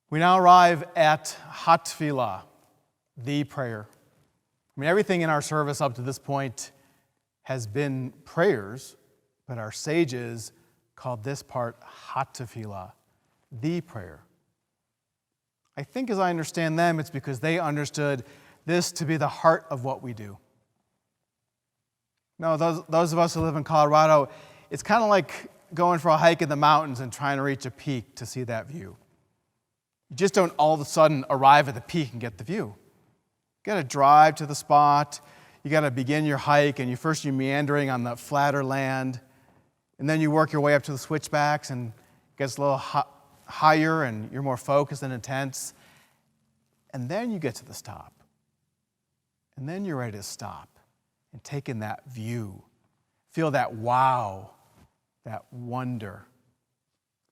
We now arrive at Tefilah, the prayer. I mean, everything in our service up to this point has been prayers, but our sages called this part Tefilah, the prayer. I think as I understand them, it's because they understood this to be the heart of what we do. Now, those of us who live in Colorado, it's kind of like going for a hike in the mountains and trying to reach a peak to see that view. You just don't all of a sudden arrive at the peak and get the view. You got to drive to the spot. You got to begin your hike, and you're meandering on the flatter land, and then you work your way up to the switchbacks, and it gets a little higher, and you're more focused and intense. And then you get to the stop, and then you're ready to stop and take in that view, feel that wow, that wonder,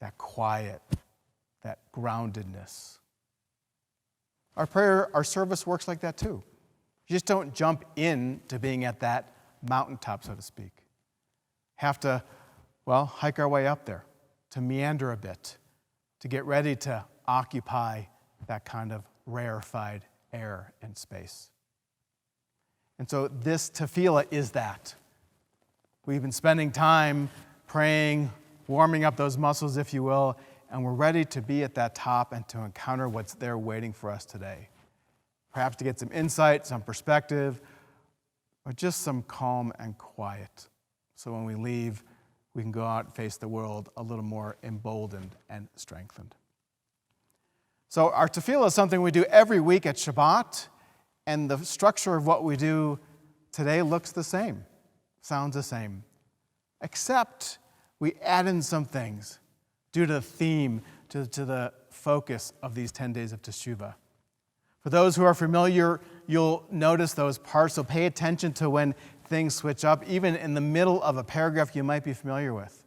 that quiet, that groundedness. Our prayer, our service works like that too. You just don't jump into being at that mountaintop, so to speak. Have to, hike our way up there, to meander a bit, to get ready to occupy that kind of rarefied air and space. And so this Tefilah is that. We've been spending time praying, warming up those muscles, if you will, and we're ready to be at that top and to encounter what's there waiting for us today. Perhaps to get some insight, some perspective, or just some calm and quiet. So when we leave, we can go out and face the world a little more emboldened and strengthened. So our Tefilah is something we do every week at Shabbat, and the structure of what we do today looks the same, sounds the same, except we add in some things due to the theme, to the focus of these 10 days of Teshuvah. For those who are familiar, you'll notice those parts, so pay attention to when things switch up, even in the middle of a paragraph you might be familiar with.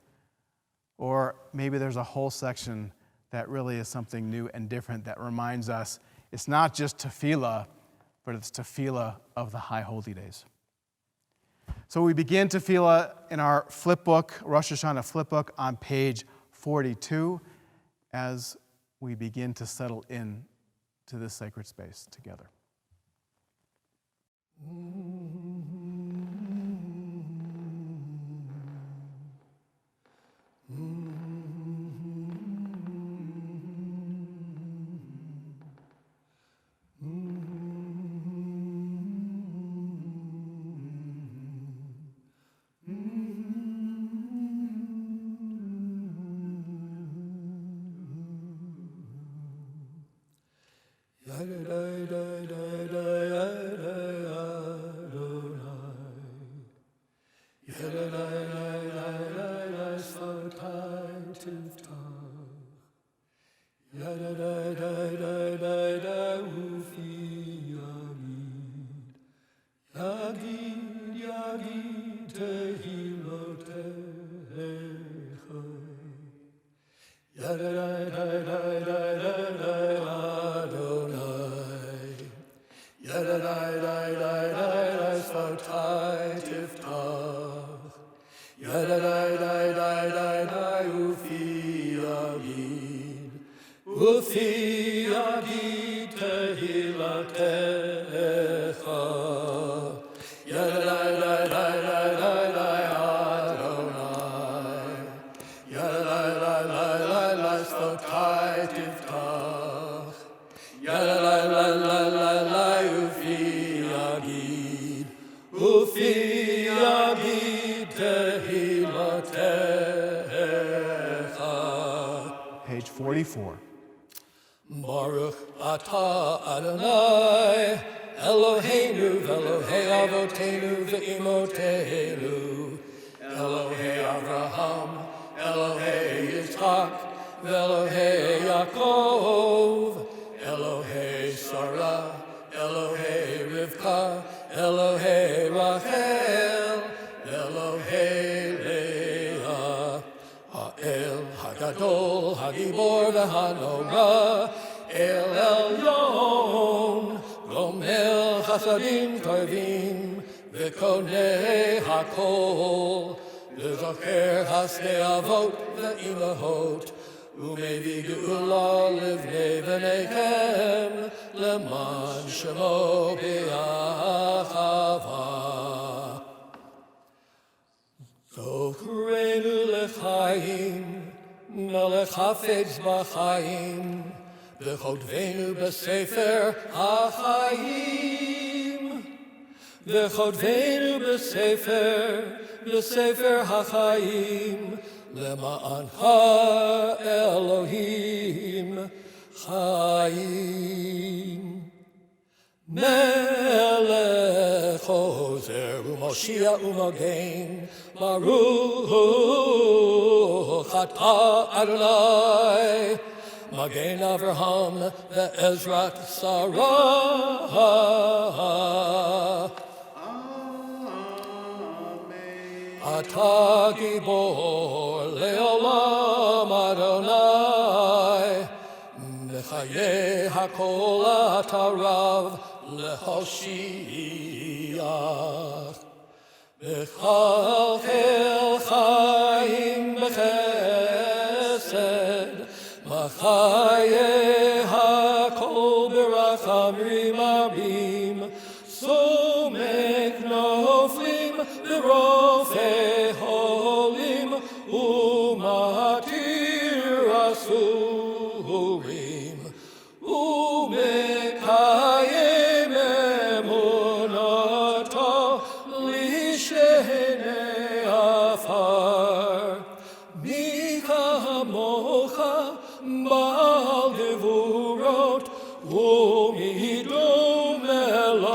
Or maybe there's a whole section that really is something new and different that reminds us it's not just Tefilah, but it's Tefilah of the High Holy Days. So we begin Tefilah in our flip book, Rosh Hashanah flip book, on page 42, as we begin to settle in to this sacred space together. Page 44. Baruch atah Adonai, Eloheinu v'Elohei Avotenu v'Imotenu, Elohei Avraham, Elohei Yitzchak, v'Elohei Yaakov, Elohei Sarah, Elohei Rivka, Elohei Rachel, Elohei Leah, Ha'el Hagadol, Hagibor v'Hanora, El Elyon, Gomel Chasadim Tovim, V'Konei Hakol, V'Zocher Hasnei Avot v'Imahot, ומביא גאולה לבני בניכם, למען שמו באחווה. זוכרנו לחיים, מלך חפץ בחיים, וכותבנו בספר החיים. וכותבנו בספר החיים, למענך אלוהים חיים. מלך עוזר ומושיע ומגן, ברוך אתה אדוני, מגן אברהם ועזרת שרה. אתה גיבור לעולם אדוני, מחיי הכל אתה רב להושיע. וכלכל חיים בחסד, מחיי הכל ברחמים רבים, סומק נופלים ברופא חולים, ומתיר אסורים, ומקיים אמונתו לשני עפר. מי כמוך בעל גבורות, ומי דומה לך,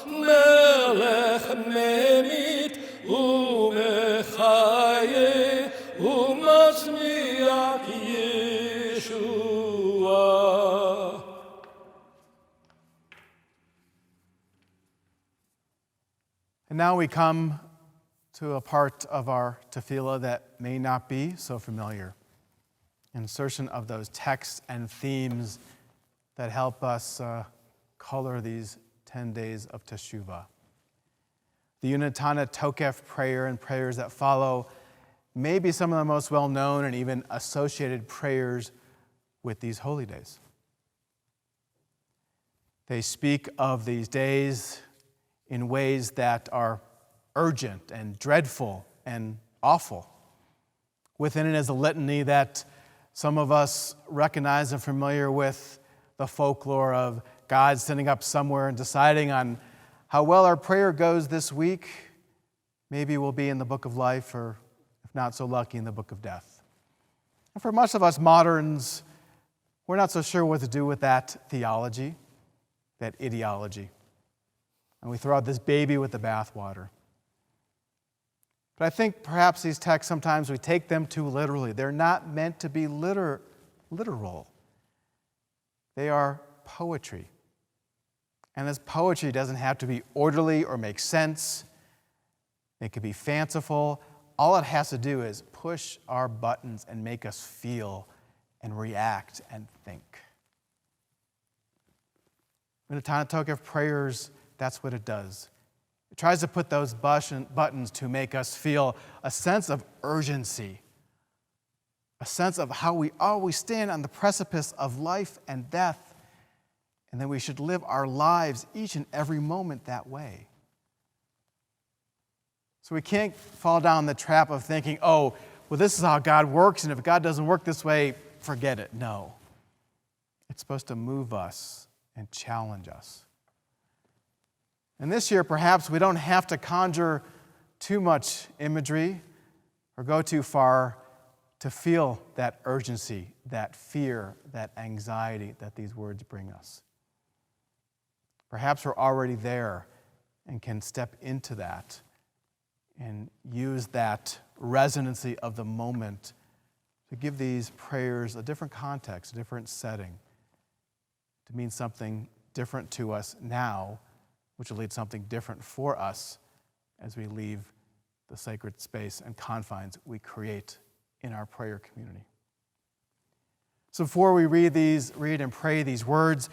מלך ממית ומחיה ומצמיח ישועה. And now we come to a part of our Tefilah that may not be so familiar. Insertion of those texts and themes that help us color these 10 days of Teshuvah. The Unatana Tokef prayer and prayers that follow may be some of the most well-known and even associated prayers with these holy days. They speak of these days in ways that are urgent and dreadful and awful. Within it is a litany that some of us recognize and familiar with, the folklore of God sitting up somewhere and deciding on how well our prayer goes this week. Maybe we'll be in the book of life, or if not so lucky, in the book of death. And for much of us moderns, we're not so sure what to do with that theology, that ideology. And we throw out this baby with the bathwater. But I think perhaps these texts, sometimes we take them too literally. They're not meant to be literal. They are poetry. And this poetry doesn't have to be orderly or make sense. It could be fanciful. All it has to do is push our buttons and make us feel and react and think. In the Unatana Tokef prayers, that's what it does. It tries to put those buttons to make us feel a sense of urgency, a sense of how we always stand on the precipice of life and death, and that we should live our lives each and every moment that way. So we can't fall down the trap of thinking, oh, well, this is how God works, and if God doesn't work this way, forget it. No. It's supposed to move us and challenge us. And this year, perhaps we don't have to conjure too much imagery or go too far to feel that urgency, that fear, that anxiety that these words bring us. Perhaps we're already there and can step into that and use that resonancy of the moment to give these prayers a different context, a different setting, to mean something different to us now, which will lead something different for us as we leave the sacred space and confines we create in our prayer community. So before we read and pray these words,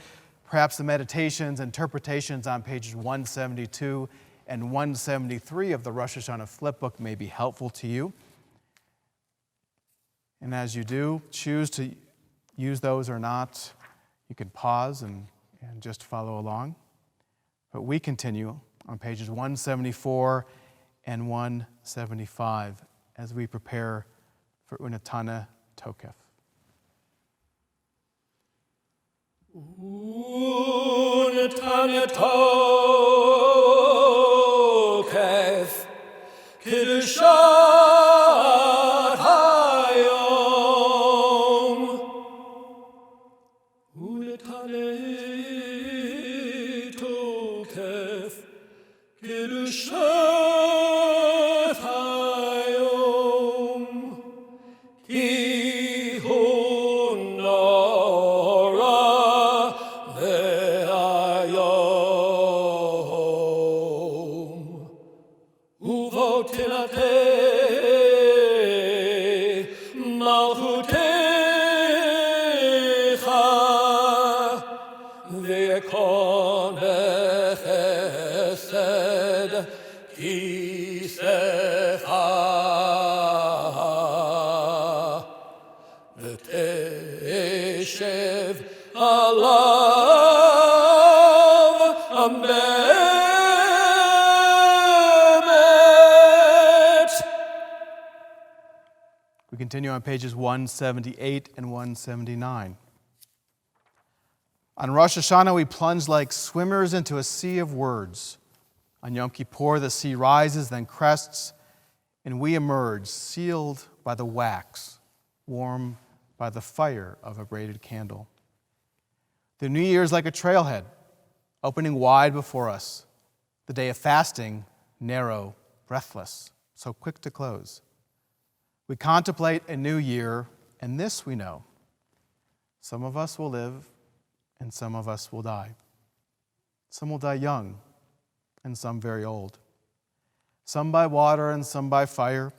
perhaps the meditations, interpretations on pages 172 and 173 of the Rosh Hashanah flipbook may be helpful to you. And as you do, choose to use those or not. You can pause and just follow along. But we continue on pages 174 and 175 as we prepare for Unatana Tokef. Unatana Tokef, Kiddushat Hayom. Unatana Tokef, Kiddushat Hayom. Ki honora le'ayom. Uvotilate malchutecha ve'ekon bechesed kisecha v'teshev alav amemet. We continue on pages 178 and 179. On Rosh Hashanah, we plunge like swimmers into a sea of words. On Yom Kippur, the sea rises, then crests, and we emerge, sealed by the wax, warm by the fire of a braided candle. The New Year is like a trailhead, opening wide before us. The day of fasting, narrow, breathless, so quick to close. We contemplate a new year, and this we know. Some of us will live, and some of us will die. Some will die young, and some very old. Some by water, and some by fire.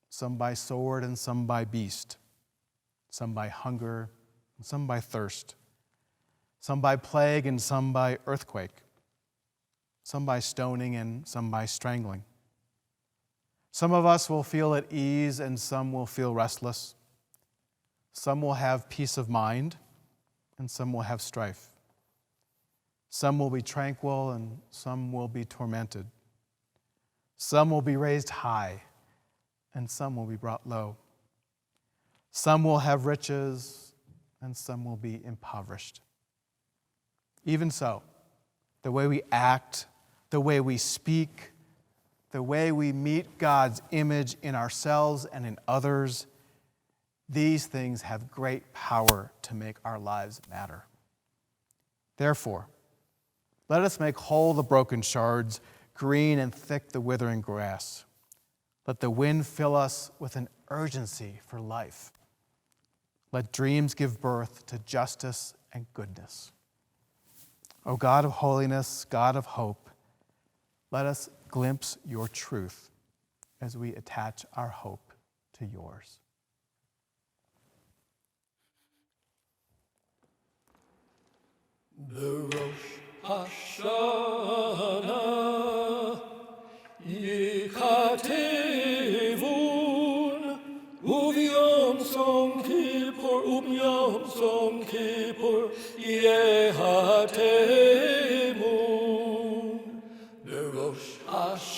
Some by sword, and some by beast. Some by hunger, and some by thirst. Some by plague, and some by earthquake. Some by stoning, and some by strangling. Some of us will feel at ease, and some will feel restless. Some will have peace of mind, and some will have strife. Some will be tranquil, and some will be tormented. Some will be raised high, and some will be brought low. Some will have riches, and some will be impoverished. Even so, the way we act, the way we speak, the way we meet God's image in ourselves and in others, these things have great power to make our lives matter. Therefore, let us make whole the broken shards, green and thick the withering grass. Let the wind fill us with an urgency for life. Let dreams give birth to justice and goodness. O God of holiness, God of hope, let us glimpse your truth as we attach our hope to yours. Berosh Hashanah Yikatevun Uvyom Som Kippur Uvyom Som Kippur Yehatemun Berosh Hashanah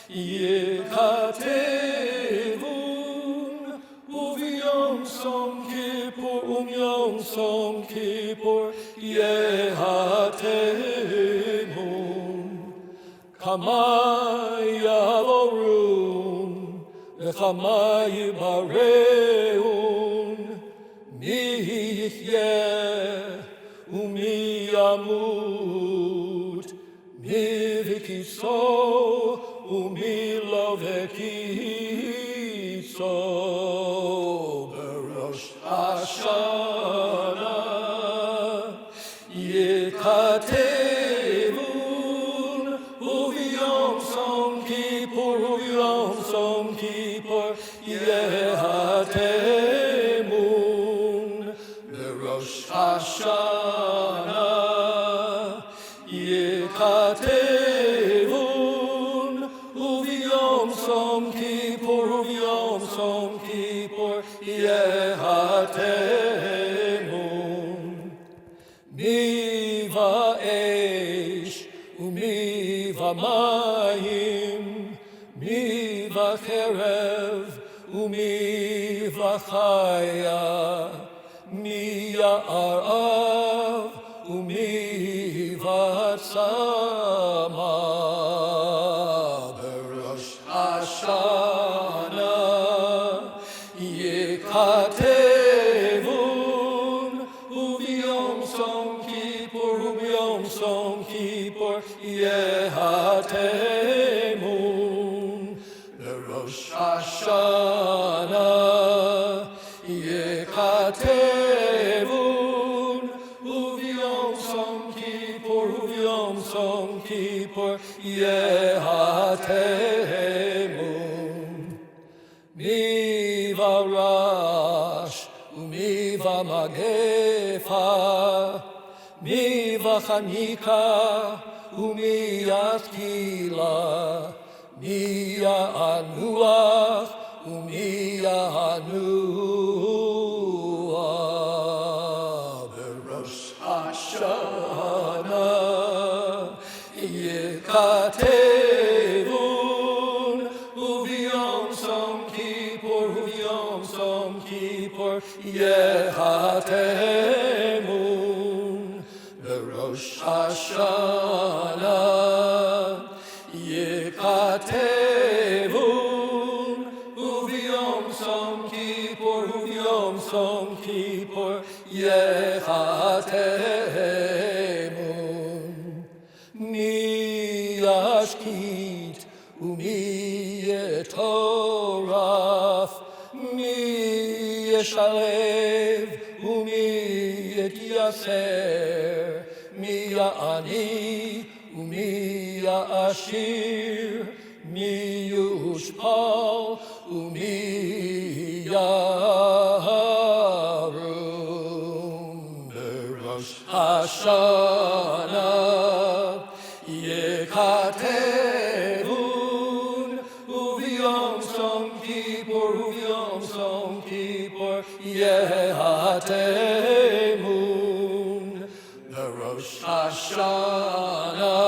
Yikatevun Uvyom Som Kippur Uvyom Som Kippur Yehatemun Kama Yavorun V'chama Yibareun Mi Yihyeh Umi Yamut Mi V'kiso Umi Lo V'kiso Berosh Hashanah Yikatevun Uvyom Som Kippur Uvyom Som Kippur Yehatemun Berosh Hashanah Yikatevun Uvyom Som Kippur Uvyom מיבה אש ומיבה מים, מיבה חרב ומיבה חיה, מיער אב ומיבה צמא, בראש השנה יכתבון, וביום צום כיפור יהתמון, בראש השנה יכתבון, וביום צום כיפור יהתמון. מיבה רעש ומיבה מגפה, מיבה חניקה ומיה תפילה, מיה אנוח ומיה אנוח, בראש השנה יכתבון, וביום צום כיפור יהתמון, בראש השנה יכתבון, וביום צום כיפור יהתמון. מי ישקיט ומי יטורף, מי ישלב ומי יתייסר, מי יעני ומי יעשיר, מי יושפל ומי ירום, בראש השנה יכתבון, וביום צום כיפור יהתמון, בראש השנה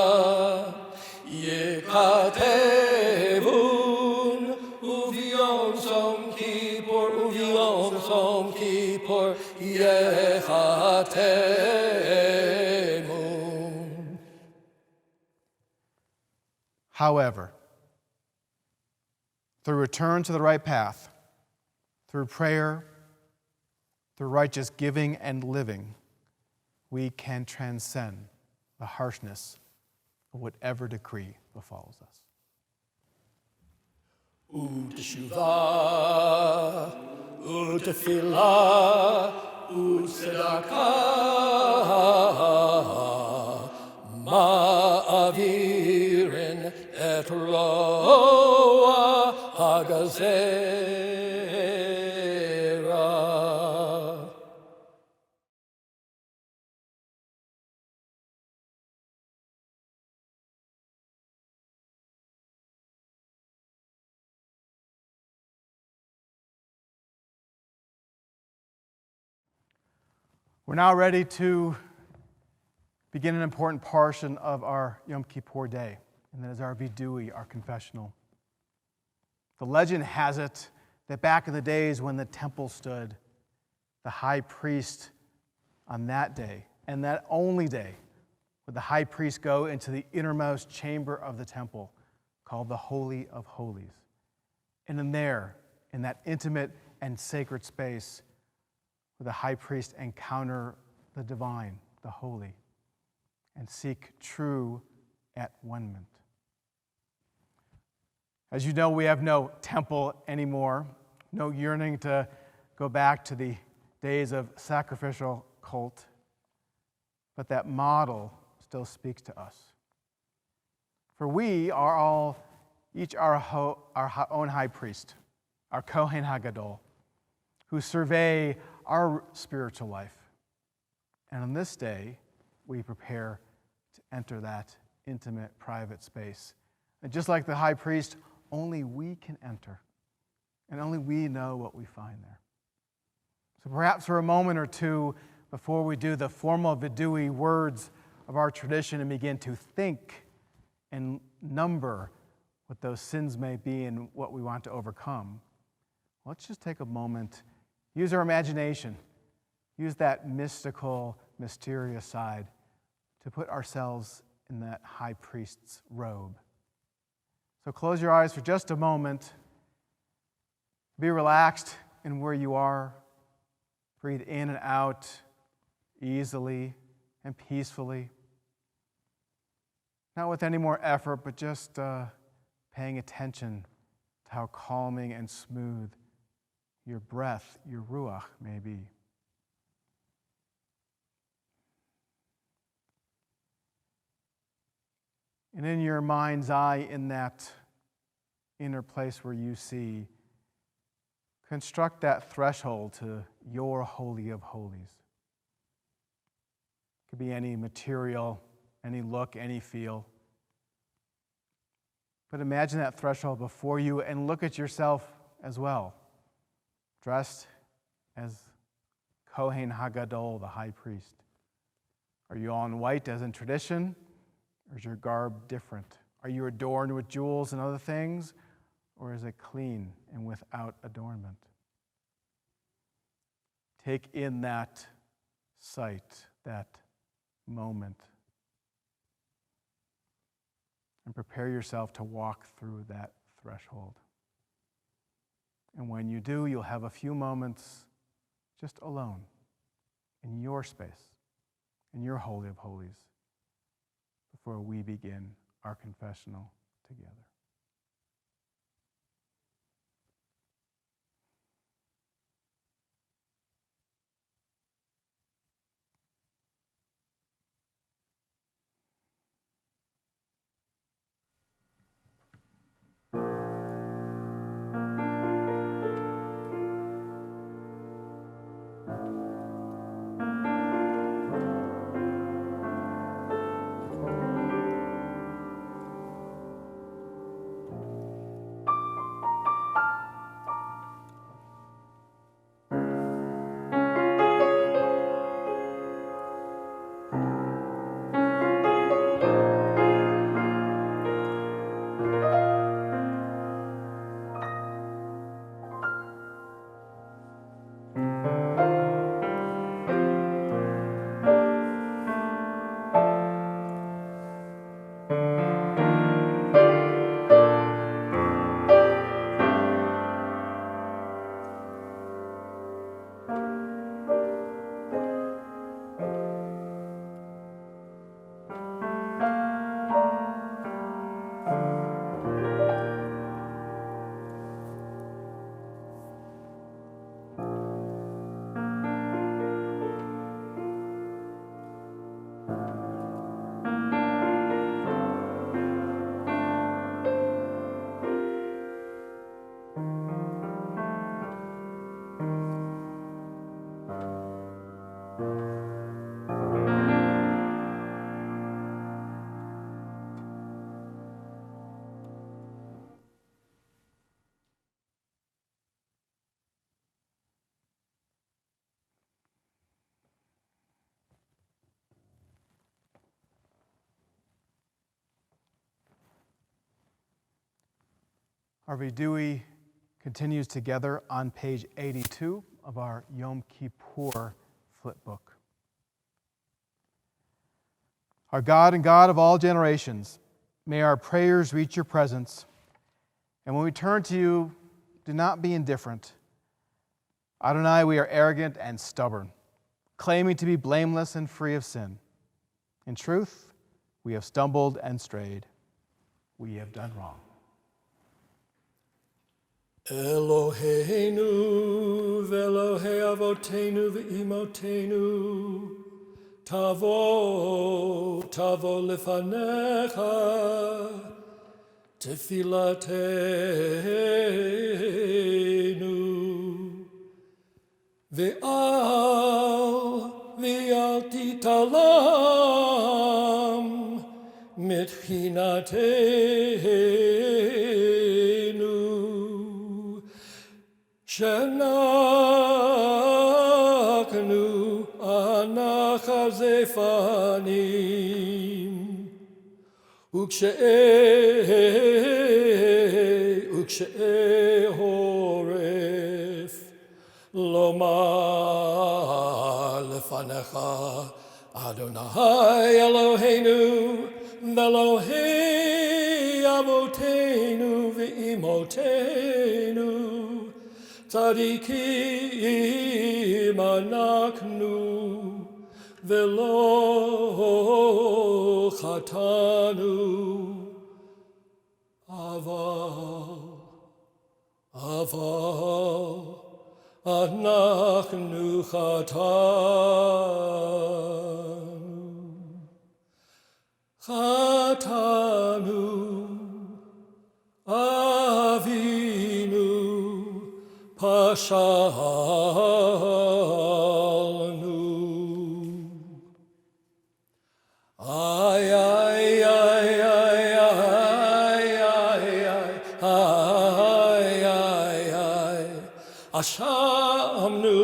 יכתבון, וביום צום כיפור יהתמון. However, through return to the right path, through prayer, through righteous giving and living, we can transcend the harshness of whatever decree befalls us. ותשובה ותפילה וצדקה מעבירן את רוע הגזרה. We're now ready to begin an important portion of our Yom Kippur day, and that is our vidui, our confessional. The legend has it that back in the days when the temple stood, the high priest on that day, and that only day, would the high priest go into the innermost chamber of the temple, called the Holy of Holies. And in there, in that intimate and sacred space, would the high priest encounter the divine, the holy, and seek true at-one-ment. As you know, we have no temple anymore, no yearning to go back to the days of sacrificial cult, but that model still speaks to us. For we are all, each our own high priest, our Kohen HaGadol, who survey our spiritual life. And on this day, we prepare to enter that intimate, private space. And just like the high priest, only we can enter, and only we know what we find there. So perhaps for a moment or two, before we do the formal vidui words of our tradition and begin to think and number what those sins may be and what we want to overcome, let's just take a moment, use our imagination, use that mystical, mysterious side to put ourselves in that high priest's robe. So close your eyes for just a moment. Be relaxed in where you are. Breathe in and out easily and peacefully. Not with any more effort, but just paying attention to how calming and smooth your breath, your ruach, may be. And in your mind's eye, in that inner place where you see, construct that threshold to your Holy of Holies. It could be any material, any look, any feel. But imagine that threshold before you and look at yourself as well, dressed as Kohen Hagadol, the high priest. Are you all in white as in tradition, or is your garb different? Are you adorned with jewels and other things, or is it clean and without adornment? Take in that sight, that moment, and prepare yourself to walk through that threshold. And when you do, you'll have a few moments just alone in your space, in your Holy of Holies, before we begin our confessional together. Our Vidui continues together on page 82 of our Yom Kippur flipbook. Our God and God of all generations, may our prayers reach your presence. And when we turn to you, do not be indifferent. Adonai, we are arrogant and stubborn, claiming to be blameless and free of sin. In truth, we have stumbled and strayed. We have done wrong. Eloheinu ve'Elohei avotenu ve'imotenu, tavo lefanecha, tefilatenu, ve'al titalam, mitchinatenu, Shenaknu lefanim וכשאי הורף לומר לפניך אדוני אלוהינו ואלוהי אבותינו ואמותינו צדיקים אנחנו ולא חטאנו אבל אנחנו חטאנו אבינו פשענו ay ay ay ay ay ay ay ay ay ashamnu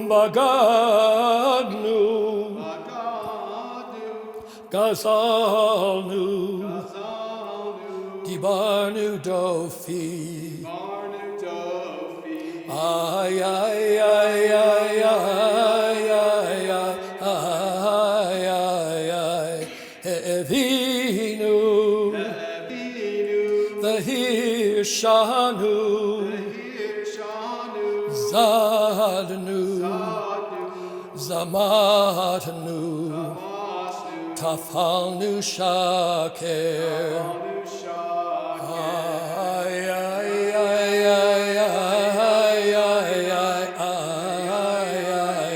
bagadnu gazalnu dibarnu dofi ay ay ay ay ay Evinu, the Hirshanu, Zadnu, Zamatnu, Tafalnu Shaker, ay ay ay ay ay ay ay ay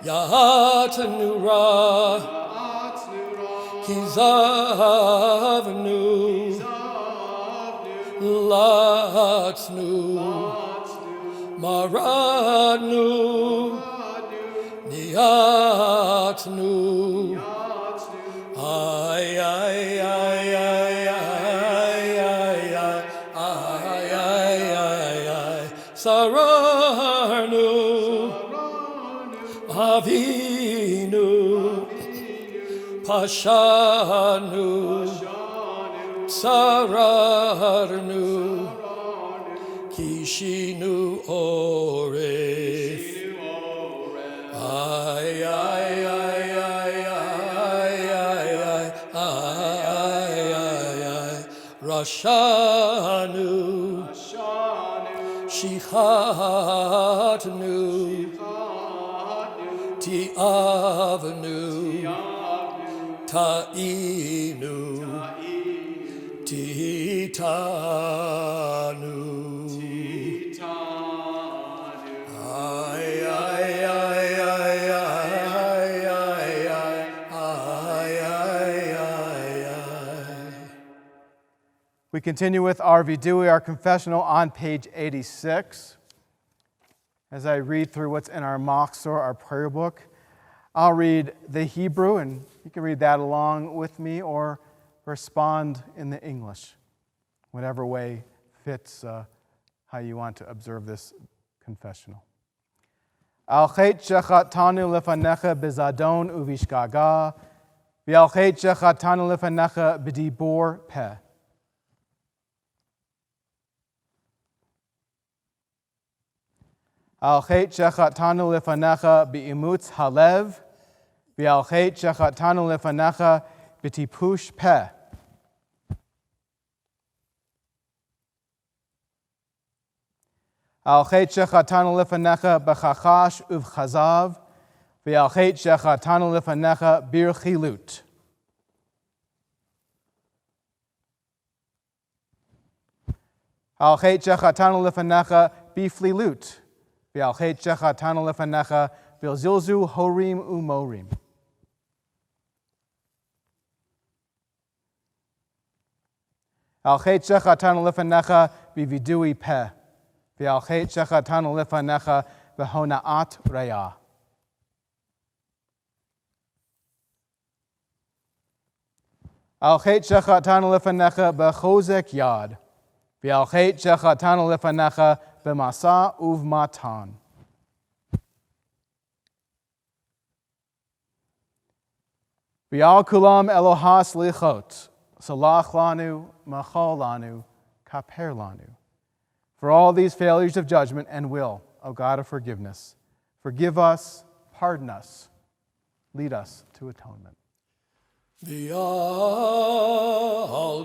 Yahatnu Ra. Kizavnu, Latsnu, Maradnu, Niatnu, ay ay ay ay ay ay ay ay ay Sararnu, Avinu. Pashanu, Sararnu, Kishinu Oref, ay ay ay ay ay ay ay ay Rashanu, Shichatnu, Tiavnu. Ta'inu, Titanu, ay ay ay ay ay ay ay. We continue with our vidui, our confessional, on page 86. As I read through what's in our Machzor, our prayer book, I'll read the Hebrew, and you can read that along with me or respond in the English, whatever way fits how you want to observe this confessional. Al chet shechatanu lefanecha bezadon uvishgaga, v'al chet shechatanu lefanecha b'dibor peh. Al chet shechatanu lefanecha b'imutz halev, v'al chet shechatanu lefanecha b'tipush peh. Al chet shechatanu lefanecha b'chachash uvchazav, v'al chet shechatanu lefanecha birchilut. Al chet shechatanu lefanecha b'flilut, v'al chet shechatanu lefanecha b'zilzu horim umorim. Al chet shechatanu lefanecha b'vidui peh, v'al chet shechatanu lefanecha b'honaat re'ah. Al chet shechatanu lefanecha b'chozek yad, v'al chet shechatanu lefanecha b'masa uvmatan. V'al kulam Elohas lichot, salach lanu, machol lanu, kaper lanu. For all these failures of judgment and will, O God of forgiveness, forgive us, pardon us, lead us to atonement. V'al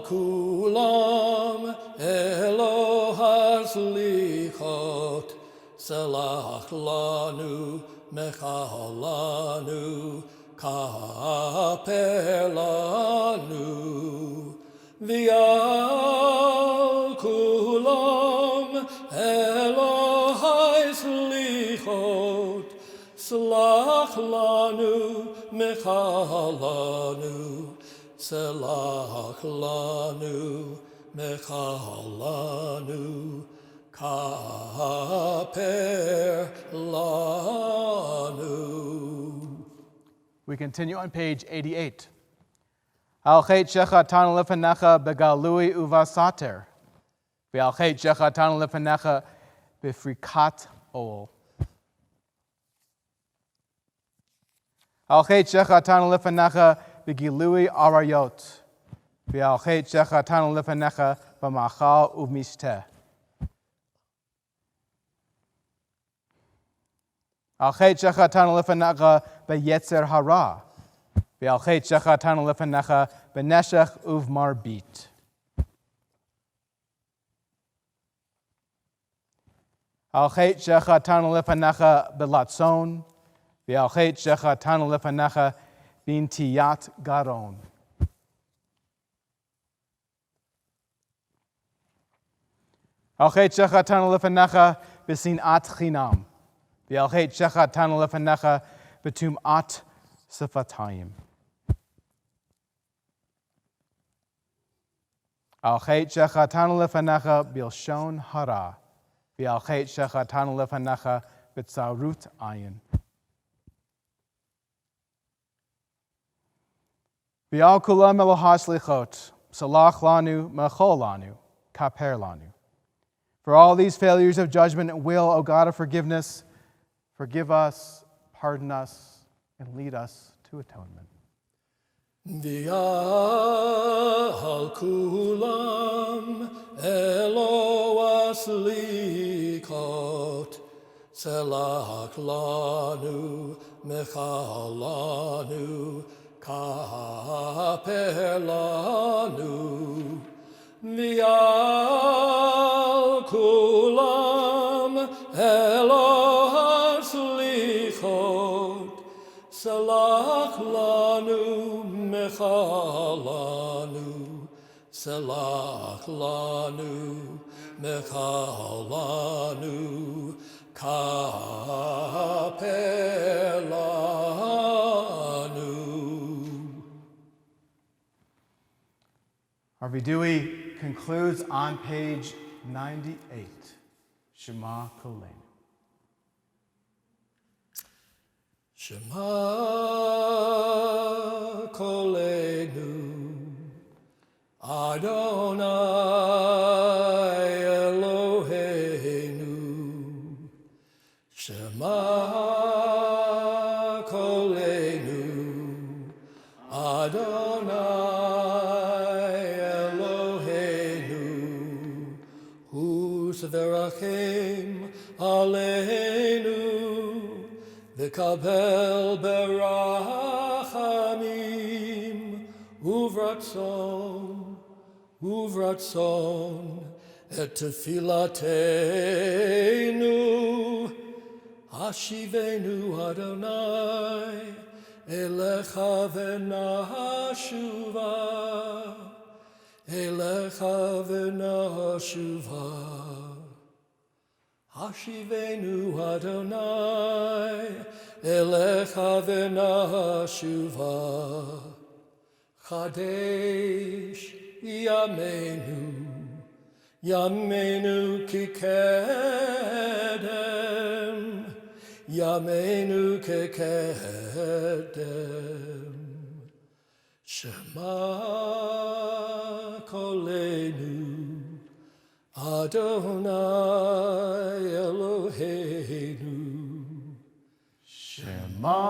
kulam Elohas lichot, salach lanu, mechal lanu, kaper lanu. V'al kulam Elohai slichot, salach lanu, mechal lanu, salach lanu, mechal lanu, kaper lanu. We continue on page 88. Al chet shechatan lefanecha begalui uvasater. Ve'al chet shechatan lefanecha befrikat ol. Al chet shechatan lefanecha begilui arayot. Ve'al chet shechatan lefanecha b'machal uvmishteh. Al chet shechatan lefanecha beyetzer hara. Ve'al chet shechatan lefanecha beneshech uvmarbit. Al chet shechatan lefanecha belatzon. Ve'al chet shechatan lefanecha bintiyat garon. Al chet shechatan lefanecha b'sinat chinam. Ve'al chet shechatan lefanecha b'tum'at sefatayim. Al chet shechatan lefanecha bilshon hara. Ve'al chet shechatan lefanecha b'tzarut ayin. Ve'al kulam Elohas lichot, salach lanu, mechol lanu, kaper lanu. For all these failures of judgment and will, O God of forgiveness, forgive us, pardon us, and lead us to atonement. V'al kulam Elohas lichot, salach lanu, mechal lanu, kaper lanu. V'al kulam Elohas lichot, salach lanu, mechal lanu, salach lanu, mechal lanu, kaper lanu. Our vidui concludes on page 98. Shema Koleinu. Shema Koleinu, Adonai Eloheinu. Shema Koleinu, Adonai Eloheinu. Whose verachim aleinu, v'kabel berachamim, uvratzon, et tefilateinu, hashivenu Adonai, elecha v'nashuva, elecha v'nashuva. Hashivenu Adonai, elecha v'nashuva. Chadesh yamenu, yamenu kikedem, yamenu kikedem. Shema Koleinu, Adonai Eloheinu. Shema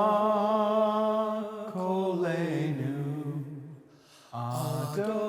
Koleinu. Adonai.